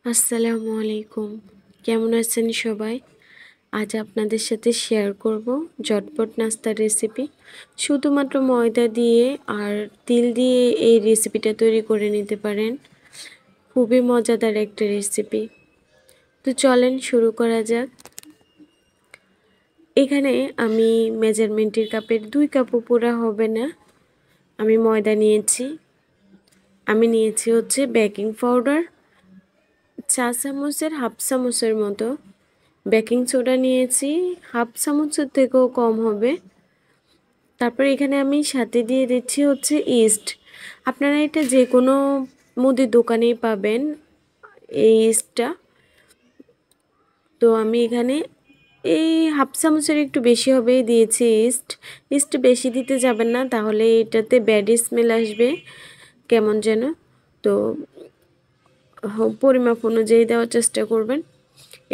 আসসালামু আলাইকুম। কেমন আছেন সবাই? আজ আপনাদের সাথে শেয়ার করব ঝটপট নাস্তার রেসিপি। শুধুমাত্র ময়দা দিয়ে আর তিল দিয়ে এই রেসিপিটা তৈরি করে নিতে পারেন। খুবই মজাদার একটা রেসিপি। তো চলেন শুরু করা যাক। এখানে আমি মেজারমেন্টের কাপের 2 কাপও পুরা হবে না। আমি ময়দা নিয়েছি। আমি নিয়েছি হচ্ছে বেকিং পাউডার 4 চামচের হাফ চামচের মতো। বেকিং সোডা নিয়েছি হাফ চামচের থেকেও কম হবে। তারপর এখানে আমি সাথে দিয়ে দিচ্ছি হচ্ছে ইস্ট। আপনারা এটা যে কোনো মুদির দোকানেই পাবেন এই ইস্টটা। তো আমি এখানে এই হাফ চামচের একটু বেশি হবে দিয়েছি ইস্ট। ইস্ট বেশি দিতে যাবেন না, তাহলে এটাতে ব্যাড স্মেল আসবে কেমন যেন। তো পরিমাপ অনুযায়ী দেওয়ার চেষ্টা করবেন।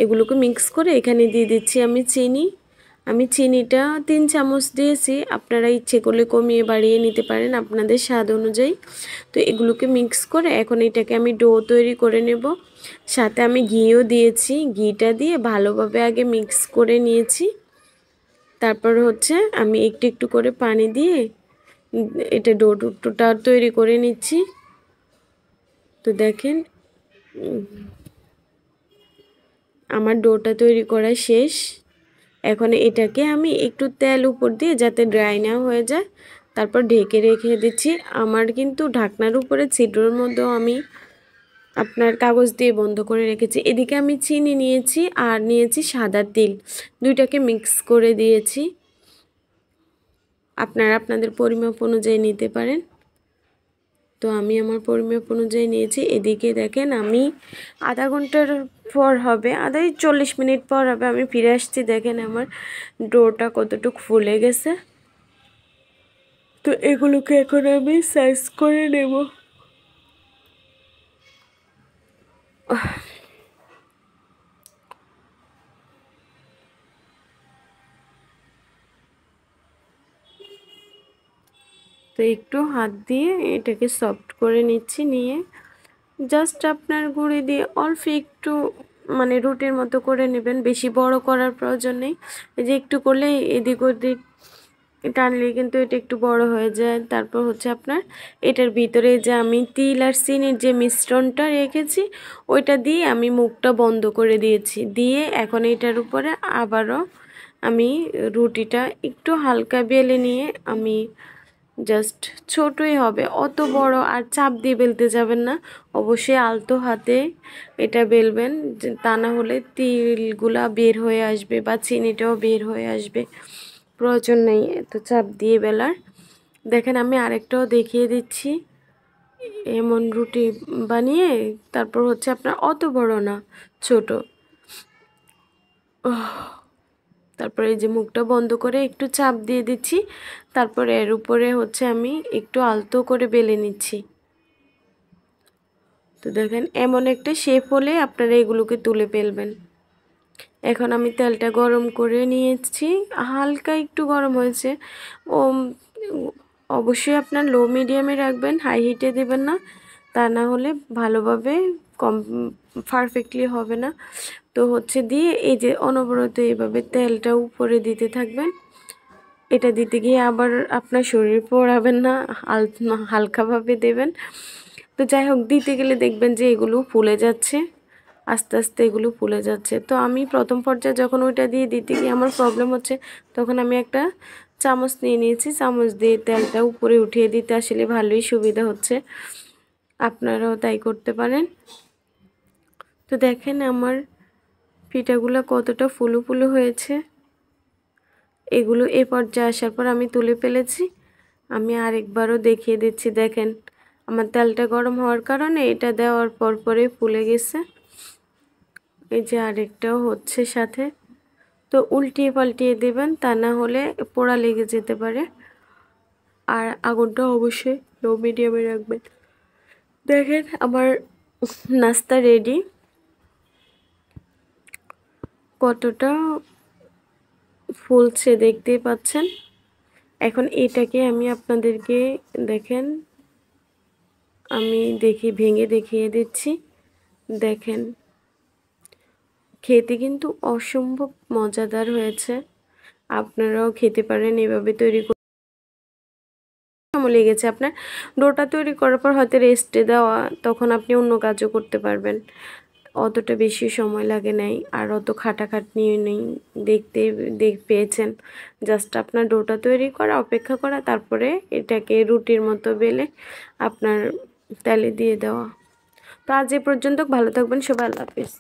এগুলোকে মিক্স করে এখানে দিয়ে দিচ্ছি আমি চিনি। আমি চিনিটা 3 চামচ দিয়েছি, আপনারা ইচ্ছে করলে কমিয়ে বাড়িয়ে নিতে পারেন আপনাদের স্বাদ অনুযায়ী। তো এগুলোকে মিক্স করে এখন এটাকে আমি ডো তৈরি করে নেব। সাথে আমি ঘিও দিয়েছি, ঘিটা দিয়ে ভালোভাবে আগে মিক্স করে নিয়েছি। তারপর হচ্ছে আমি একটু একটু করে পানি দিয়ে এটা ডোটা তৈরি করে নিচ্ছি। তো দেখেন আমার ডোটা তৈরি করা শেষ। এখন এটাকে আমি একটু তেল উপর দিয়ে যাতে ড্রাই না হয়ে যায় তারপর ঢেকে রেখে দিচ্ছি। আমার কিন্তু ঢাকনার উপরে ছিদ্রের মধ্যেও আমি আপনার কাগজ দিয়ে বন্ধ করে রেখেছি। এদিকে আমি চিনি নিয়েছি আর নিয়েছি সাদা তিল, দুইটাকে মিক্স করে দিয়েছি। আপনারা আপনাদের পরিমাপ অনুযায়ী নিতে পারেন। তো আমি আমার পরিমাপ অনুযায়ী নিয়েছি। এদিকে দেখেন আমি আধা ঘন্টার পর হবে, 40 মিনিট পর হবে আমি ফিরে আসছি। দেখেন আমার ডোটা কতটুকু ফুলে গেছে। তো এগুলোকে এখন আমি সাইজ করে নেব। তো একটু হাত দিয়ে এটাকে সফট করে নিচ্ছি, নিয়ে জাস্ট আপনার গুঁড়ি দিয়ে অল্প একটু মানে রুটির মতো করে নেবেন, বেশি বড় করার প্রয়োজন নেই। এই যে একটু করলে এদিক ওদিক টানলে কিন্তু এটা একটু বড় হয়ে যায়। তারপর হচ্ছে আপনার এটার ভিতরে যে আমি তিল আর চিনির যে মিশ্রণটা রেখেছি ওইটা দিয়ে আমি মুখটা বন্ধ করে দিয়েছি। দিয়ে এখন এটার উপরে আবারও আমি রুটিটা একটু হালকা বেলে নিয়ে আমি জাস্ট ছোটই হবে, অত বড় আর চাপ দিয়ে বেলতে যাবেন না। অবশ্যই আলতো হাতে এটা বেলবেন, তা না হলে তিলগুলা বের হয়ে আসবে বা চিনিটাও বের হয়ে আসবে। প্রয়োজন নেই এত চাপ দিয়ে বেলার। দেখেন আমি আরেকটাও দেখিয়ে দিচ্ছি। এমন রুটি বানিয়ে তারপর হচ্ছে আপনার অত বড় না, ছোট। তারপরে এই যে মুখটা বন্ধ করে একটু চাপ দিয়ে দিচ্ছি। তারপরে এর উপরে হচ্ছে আমি একটু আলতো করে বেলে নিচ্ছি। তো দেখেন এমন একটা শেপ হলে আপনারা এগুলোকে তুলে ফেলবেন। এখন আমি তেলটা গরম করে নিয়েছি, হালকা একটু গরম হয়েছে। ও অবশ্যই আপনার লো মিডিয়ামে রাখবেন, হাই হিটে দেবেন না, তা না হলে ভালোভাবে কম পারফেক্টলি হবে না। তো হচ্ছে দিয়ে এই যে অনবরত এইভাবে তেলটা উপরে দিতে থাকবেন। এটা দিতে গিয়ে আবার আপনার শরীর পোড়াবেন না, হালকাভাবে দেবেন। তো যাই হোক দিতে গেলে দেখবেন যে এগুলো ফুলে যাচ্ছে, আস্তে আস্তে এগুলো ফুলে যাচ্ছে। তো আমি প্রথম পর্যায়ে যখন ওইটা দিয়ে দিতে গিয়ে আমার প্রবলেম হচ্ছে, তখন আমি একটা চামচ নিয়ে নিয়েছি, চামচ দিয়ে তেলটা উপরে উঠিয়ে দিতে আসলে ভালোই সুবিধা হচ্ছে। আপনারাও তাই করতে পারেন। তো দেখেন আমার পিঠাগুলো কতটা ফুলো ফুলো হয়েছে। এগুলো এ পর্যায়ে আসার পর আমি তুলে ফেলেছি। আমি আরেকবারও দেখিয়ে দিচ্ছি। দেখেন আমার তেলটা গরম হওয়ার কারণে এটা দেওয়ার পর পরে ফুলে গেছে। এই যে আরেকটাও হচ্ছে সাথে। তো উল্টিয়ে পাল্টিয়ে দেবেন, তা না হলে পোড়া লেগে যেতে পারে। আর আগুনটা অবশ্যই লো মিডিয়ামে রাখবেন। দেখেন আমার নাস্তা রেডি, কতটা ফুলছে দেখতেই পাচ্ছেন। এখন এটাকে আমি আপনাদেরকে দেখেন আমি ভেঙে দেখিয়ে দিচ্ছি। দেখেন খেতে কিন্তু অসম্ভব মজাদার হয়েছে। আপনারাও খেতে পারেন এভাবে তৈরি করে। সময় লেগেছে আপনার ডোটা তৈরি করার পর হয়তো রেস্টে দেওয়া, তখন আপনি অন্য কাজও করতে পারবেন। অতটা বেশি সময় লাগে নাই আর অত খাটাখাটনিও নেই। পেয়েছেন, জাস্ট আপনার ডোটা তৈরি করা, অপেক্ষা করা, তারপরে এটাকে রুটির মতো বেলে আপনার তেলে দিয়ে দেওয়া। তো আজ এ পর্যন্ত, ভালো থাকবেন সবাই, আল্লাহ হাফেজ।